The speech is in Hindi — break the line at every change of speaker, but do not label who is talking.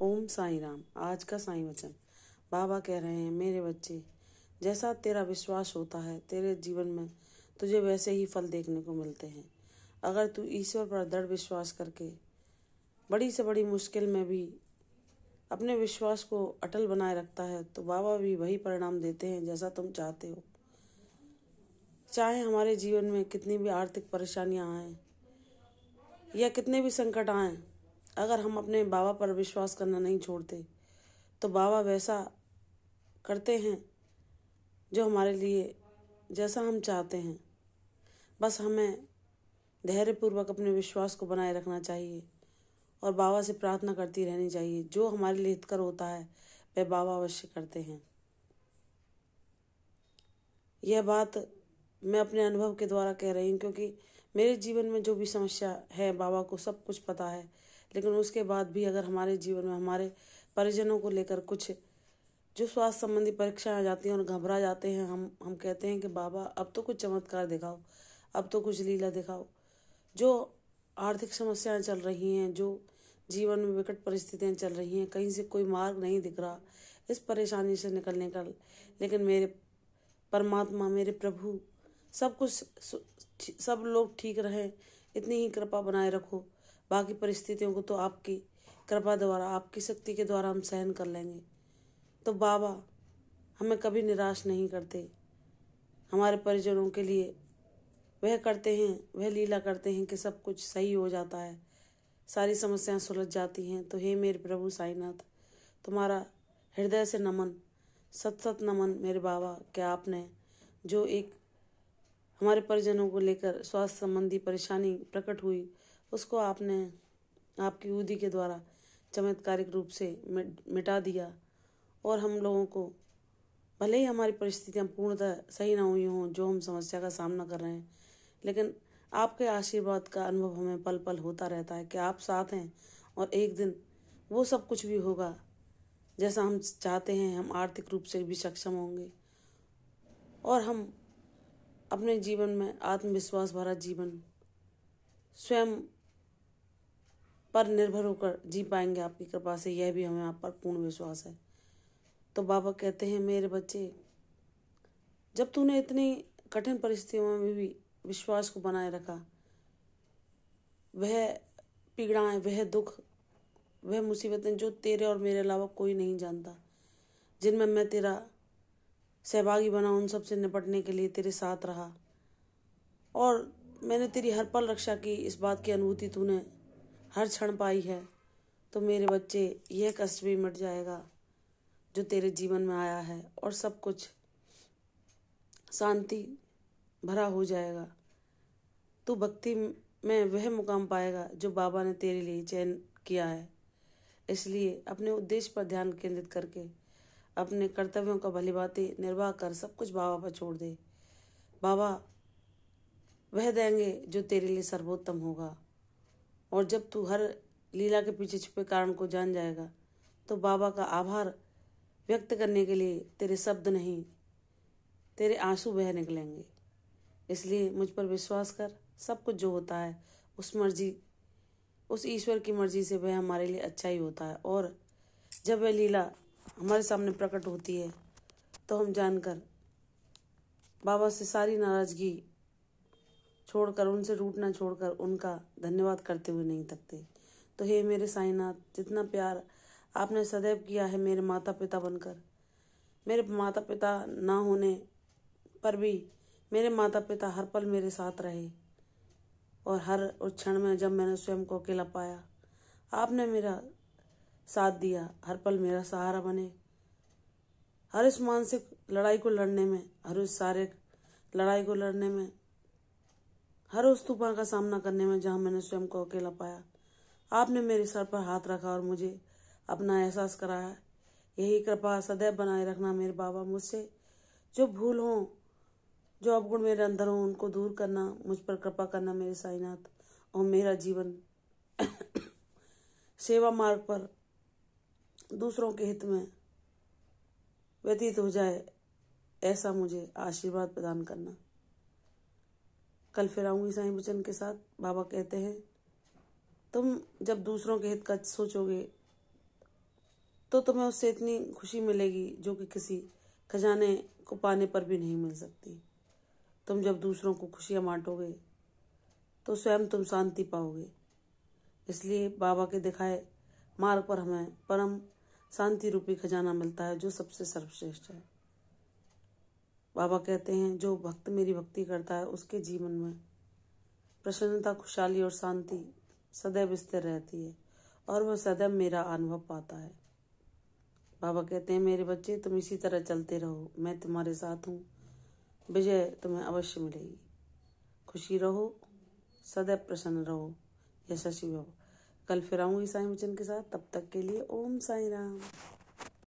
ओम साईं राम। आज का साईं वचन। बाबा कह रहे हैं, मेरे बच्चे, जैसा तेरा विश्वास होता है तेरे जीवन में तुझे वैसे ही फल देखने को मिलते हैं। अगर तू ईश्वर पर दृढ़ विश्वास करके बड़ी से बड़ी मुश्किल में भी अपने विश्वास को अटल बनाए रखता है तो बाबा भी वही परिणाम देते हैं जैसा तुम चाहते हो। चाहे हमारे जीवन में कितनी भी आर्थिक परेशानियां आएं या कितने भी संकट आएं, अगर हम अपने बाबा पर विश्वास करना नहीं छोड़ते तो बाबा वैसा करते हैं जो हमारे लिए जैसा हम चाहते हैं। बस हमें धैर्यपूर्वक अपने विश्वास को बनाए रखना चाहिए और बाबा से प्रार्थना करती रहनी चाहिए। जो हमारे लिए हितकर होता है वह बाबा अवश्य करते हैं। यह बात मैं अपने अनुभव के द्वारा कह रही हूँ, क्योंकि मेरे जीवन में जो भी समस्या है बाबा को सब कुछ पता है। लेकिन उसके बाद भी अगर हमारे जीवन में हमारे परिजनों को लेकर कुछ जो स्वास्थ्य संबंधी परीक्षाएं आ जाती हैं और घबरा जाते हैं, हम कहते हैं कि बाबा अब तो कुछ चमत्कार दिखाओ, अब तो कुछ लीला दिखाओ। जो आर्थिक समस्याएं चल रही हैं, जो जीवन में विकट परिस्थितियां चल रही हैं, कहीं से कोई मार्ग नहीं दिख रहा इस परेशानी से निकलने का, लेकिन मेरे परमात्मा, मेरे प्रभु, सब लोग ठीक रहें, इतनी ही कृपा बनाए रखो। बाकी परिस्थितियों को तो आपकी कृपा द्वारा, आपकी शक्ति के द्वारा हम सहन कर लेंगे। तो बाबा हमें कभी निराश नहीं करते। हमारे परिजनों के लिए वह करते हैं, वह लीला करते हैं कि सब कुछ सही हो जाता है, सारी समस्याएं सुलझ जाती हैं। तो हे मेरे प्रभु साईनाथ, तुम्हारा हृदय से नमन, सत सत नमन मेरे बाबा। क्या आपने जो एक हमारे परिजनों को लेकर स्वास्थ्य संबंधी परेशानी प्रकट हुई, उसको आपने आपकी विधि के द्वारा चमत्कारिक रूप से मिटा दिया। और हम लोगों को, भले ही हमारी परिस्थितियां पूर्णतः सही ना हुई हों, जो हम समस्या का सामना कर रहे हैं, लेकिन आपके आशीर्वाद का अनुभव हमें पल पल होता रहता है कि आप साथ हैं और एक दिन वो सब कुछ भी होगा जैसा हम चाहते हैं। हम आर्थिक रूप से भी सक्षम होंगे और हम अपने जीवन में आत्मविश्वास भरा जीवन स्वयं पर निर्भर होकर जी पाएंगे आपकी कृपा से। यह भी हमें आप पर पूर्ण विश्वास है। तो बाबा कहते हैं, मेरे बच्चे, जब तूने इतनी कठिन परिस्थितियों में भी विश्वास को बनाए रखा, वह पीड़ाएं, वह दुख, वह मुसीबतें जो तेरे और मेरे अलावा कोई नहीं जानता, जिनमें मैं तेरा सहभागी बना, उन सब से निपटने के लिए तेरे साथ रहा और मैंने तेरी हर पल रक्षा की, इस बात की अनुभूति तूने हर क्षण पाई है। तो मेरे बच्चे, यह कष्ट भी मिट जाएगा जो तेरे जीवन में आया है और सब कुछ शांति भरा हो जाएगा। तू भक्ति में वह मुकाम पाएगा जो बाबा ने तेरे लिए चयन किया है। इसलिए अपने उद्देश्य पर ध्यान केंद्रित करके अपने कर्तव्यों का भलीभांति निर्वाह कर सब कुछ बाबा पर छोड़ दे। बाबा वह देंगे जो तेरे लिए सर्वोत्तम होगा। और जब तू हर लीला के पीछे छुपे कारण को जान जाएगा तो बाबा का आभार व्यक्त करने के लिए तेरे शब्द नहीं, तेरे आंसू बह निकलेंगे। इसलिए मुझ पर विश्वास कर। सब कुछ जो होता है उस ईश्वर की मर्जी से वह हमारे लिए अच्छा ही होता है। और जब वह लीला हमारे सामने प्रकट होती है तो हम जानकर बाबा से सारी नाराजगी छोड़कर, उनसे रूठना छोड़कर उनका धन्यवाद करते हुए नहीं थकते। तो हे मेरे साईनाथ, जितना प्यार आपने सदैव किया है मेरे माता पिता बनकर, मेरे माता पिता ना होने पर भी मेरे माता पिता हर पल मेरे साथ रहे और हर उस क्षण में जब मैंने स्वयं को अकेला पाया, आपने मेरा साथ दिया, हर पल मेरा सहारा बने। हर इस मानसिक लड़ाई को लड़ने में, हर उस शारीरिक लड़ाई को लड़ने में, हर उस तूफान का सामना करने में जहां मैंने स्वयं को अकेला पाया, आपने मेरे सर पर हाथ रखा और मुझे अपना एहसास कराया। यही कृपा सदैव बनाए रखना मेरे बाबा। मुझसे जो भूल हो, जो अवगुण मेरे अंदर हो, उनको दूर करना, मुझ पर कृपा करना मेरे साईनाथ। और मेरा जीवन सेवा मार्ग पर दूसरों के हित में व्यतीत हो जाए, ऐसा मुझे आशीर्वाद प्रदान करना। कल फिर आऊंगी साईं वचन के साथ। बाबा कहते हैं, तुम जब दूसरों के हित का सोचोगे तो तुम्हें उससे इतनी खुशी मिलेगी जो कि किसी खजाने को पाने पर भी नहीं मिल सकती। तुम जब दूसरों को खुशियाँ बांटोगे तो स्वयं तुम शांति पाओगे। इसलिए बाबा के दिखाए मार्ग पर हमें परम शांति रूपी खजाना मिलता है, जो सबसे सर्वश्रेष्ठ है। बाबा कहते हैं, जो भक्त मेरी भक्ति करता है उसके जीवन में प्रसन्नता, खुशहाली और शांति सदैव स्थिर रहती है और वह सदैव मेरा अनुभव पाता है। बाबा कहते हैं, मेरे बच्चे, तुम इसी तरह चलते रहो, मैं तुम्हारे साथ हूँ, विजय तुम्हें अवश्य मिलेगी। खुशी रहो, सदैव प्रसन्न रहो। यशस्वी भव। कल फिर आऊंगी साईं वचन के साथ। तब तक के लिए ओम साईं राम।